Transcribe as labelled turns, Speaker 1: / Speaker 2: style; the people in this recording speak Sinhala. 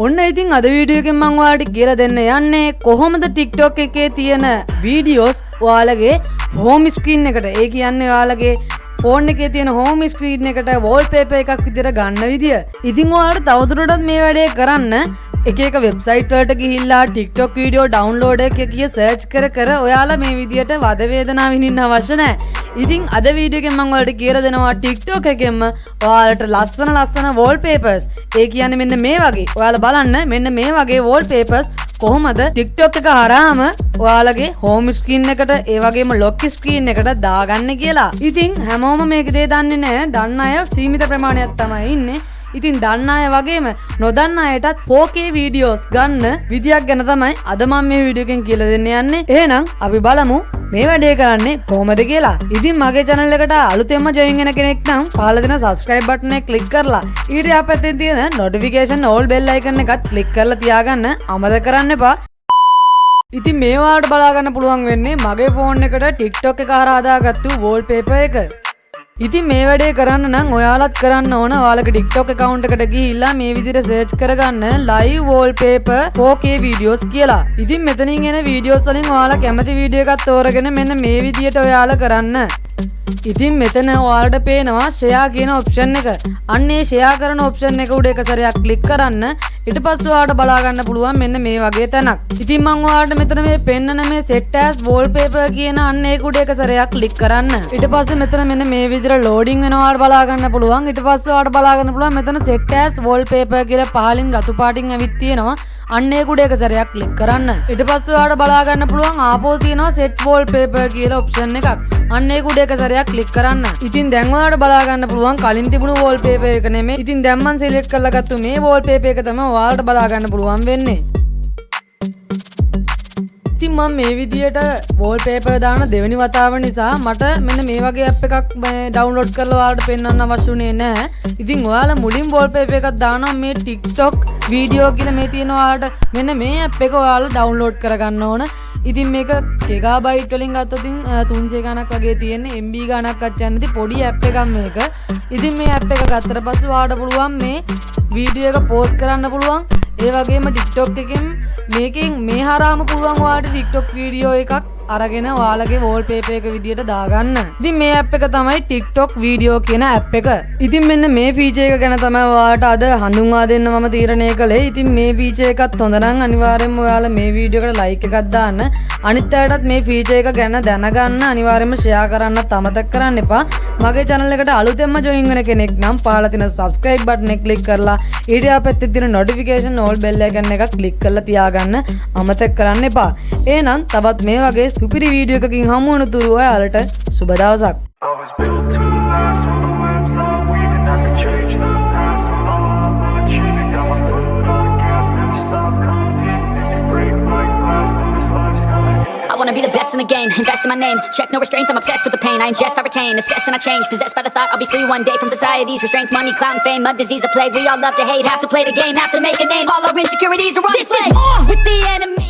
Speaker 1: ඔන්න ඉතින් අද වීඩියෝ එකෙන් මම ඔයාලට කියලා දෙන්න යන්නේ කොහොමද TikTok එකේ තියෙන වීඩියෝස් ඔයාලගේ home screen එකට ඒ කියන්නේ ඔයාලගේ ෆෝන් එකේ තියෙන home screen එකට wallpaper එකක් විදිහට ගන්න විදිය. ඉතින් ඔයාලට තවදුරටත් මේ වැඩේ කරන්න එක වෙබ්සයිට් වලට ගිහිල්ලා TikTok වීඩියෝ ඩවුන්ලෝඩ් එක කිය සර්ච් කර ඔයාලා මේ විදියට වද වේදනාව විඳින්න අවශ්‍ය නැහැ. ඉතින් අද වීඩියෝ එකෙන් මම ඔයාලට කියලා දෙනවා TikTok එකෙන්ම ඔයාලට ලස්සන wallpapers ඒ කියන්නේ මෙන්න මේ වගේ. ඔයාලා බලන්න මෙන්න මේ වගේ wallpapers කොහොමද TikTok එක හරහාම ඔයාලගේ home screen එකට ඒ වගේම lock screen එකට දාගන්න කියලා. ඉතින් හැමෝම මේක දේ දන්නේ නැහැ. දන්න අය සීමිත ප්‍රමාණයක් තමයි ඉන්නේ. ඉතින් දන්න අය වගේම නොදන්න අයටත් 4K වීඩියෝස් ගන්න විදියක් ගැන තමයි අද මම මේ වීඩියෝ එකෙන් කියලා දෙන්න යන්නේ. එහෙනම් අපි බලමු මේ වැඩේ කරන්නේ කොහොමද කියලා. ඉතින් මගේ channel එකට අලුතෙන්ම join වෙන කෙනෙක් නම් පහළ දෙන subscribe button එක click කරලා ඊට යහපැත්තේ තියෙන notification all bell icon එකත් click කරලා තියාගන්න අමතක කරන්න එපා. ඉතින් මේ වාට බලා ගන්න පුළුවන් වෙන්නේ මගේ phone එකට TikTok එක හරහා දාගත්තු wallpaper එක. ඉතින් මේ වැඩේ කරන්න නම් ඔයාලත් කරන්න ඕන ඔයාලගේ TikTok account එකට ගිහිල්ලා මේ විදිහට search කරගන්න live wallpaper 4K videos කියලා. ඉතින් මෙතනින් එන videos වලින් ඔයාලා කැමති වීඩියෝ එකක් තෝරගෙන මෙන්න මේ විදිහට ඔයාලා කරන්න. ඉතින් මෙතන ඔයාලට පේනවා share කියන option එක. අන්න ඒ share කරන option එක උඩ එක සැරයක් click කරන්න. ඊට පස්සේ ඔයාලට බලා ගන්න පුළුවන් මෙන්න මේ වගේ තැනක්. ඉතින් මම ඔයාලට මෙතන මේ පෙන්නන මේ set as wallpaper කියන අන්න ඒක උඩ එක සැරයක් click කරන්න. ඊට පස්සේ මෙතන මෙන්න මේ විදිහට loading වෙනවා ඔයාලට බලා ගන්න පුළුවන්. ඊට පස්සේ ඔයාලට බලා ගන්න පුළුවන් මෙතන set as wallpaper කියලා පහලින් රතු පාටින් ඇවිත් තියෙනවා. අන්න ඒක උඩ එක සැරයක් click කරන්න. ඊට පස්සේ ඔයාලට බලා ගන්න පුළුවන් ආපහු තියෙනවා set wallpaper කියලා option එකක්. අන්න ඒක උඩ එක සැරයක් click කරන්න. ඉතින් දැන් ඔයාලට බලා ගන්න පුළුවන් කලින් තිබුණු wallpaper එක නෙමෙයි. ඉතින් දැන් මම select කරලා ගත්තු මේ wallpaper එක තමයි ඔයාලට බලා ගන්න පුළුවන් වෙන්නේ. ඉතින් මම මේ විදියට wallpaper දාන දෙවෙනි වතාව නිසා මට මෙන්න මේ වගේ app එකක් download කරලා ඔයාලට පෙන්වන්න අවශ්‍ය උනේ නැහැ. ඉතින් ඔයාලා මුලින් wallpaper එකක් දානවා මේ TikTok වීඩියෝ කියලා මේ තියෙන ඔයාලට මෙන්න මේ app එක ඔයාලා download කරගන්න ඕන. ඉතින් මේක gigabyte වලින් ගත්තොත් 300 ගණක් වගේ තියෙන MB ගණක් අච්චන් නැති පොඩි app එකක් මේක. ඉතින් මේ app එක ගත්තට පස්සේ ඔයාලට පුළුවන් මේ වීඩියෝ එක post කරන්න පුළුවන්. ඒ වගේම TikTok එකෙන් මේකෙන් මේ හරහාම පුළුවන් ඔයාලට TikTok වීඩියෝ එකක් අරගෙන ඔයාලගේ wallpaper එක විදියට දාගන්න. ඉතින් මේ app එක තමයි TikTok වීඩියෝ කියන app එක. ඉතින් මෙන්න මේ feature එක ගැන තමයි ඔයාලට අද හඳුන්වා දෙන්න මම තීරණය කළේ. ඉතින් මේ feature එකත් හොඳ නම් අනිවාර්යයෙන්ම ඔයාලා මේ වීඩියෝ එකට like එකක් දාන්න. අනිත් අයටත් මේ feature එක ගැන දැනගන්න අනිවාර්යයෙන්ම share කරන්නත් අමතක කරන්න එපා. මගේ channel එකට අලුතෙන්ම join වෙන කෙනෙක් නම් පහළ තියෙන subscribe button එක click කරලා ඊට යහපැත්තේ තියෙන notification all bell icon එක click කරලා තියාගන්න අමතක කරන්න එපා. එහෙනම් තවත් මේ වගේ සුපිරි වීඩියෝ එකකින් හමු වුණු තුරු ඔයාලට සුබ දවසක්.
Speaker 2: I wanna be the best in the game, invest in my name, check no restraints, I'm obsessed with the pain, I ingest, I retain, assess and I change, possessed by the thought I'll be free one day from society's restraints, money, clout and fame, mud, disease, a plague, we all love to hate, have to play the game, have to make a name, all our insecurities are on display. This is war with the enemy.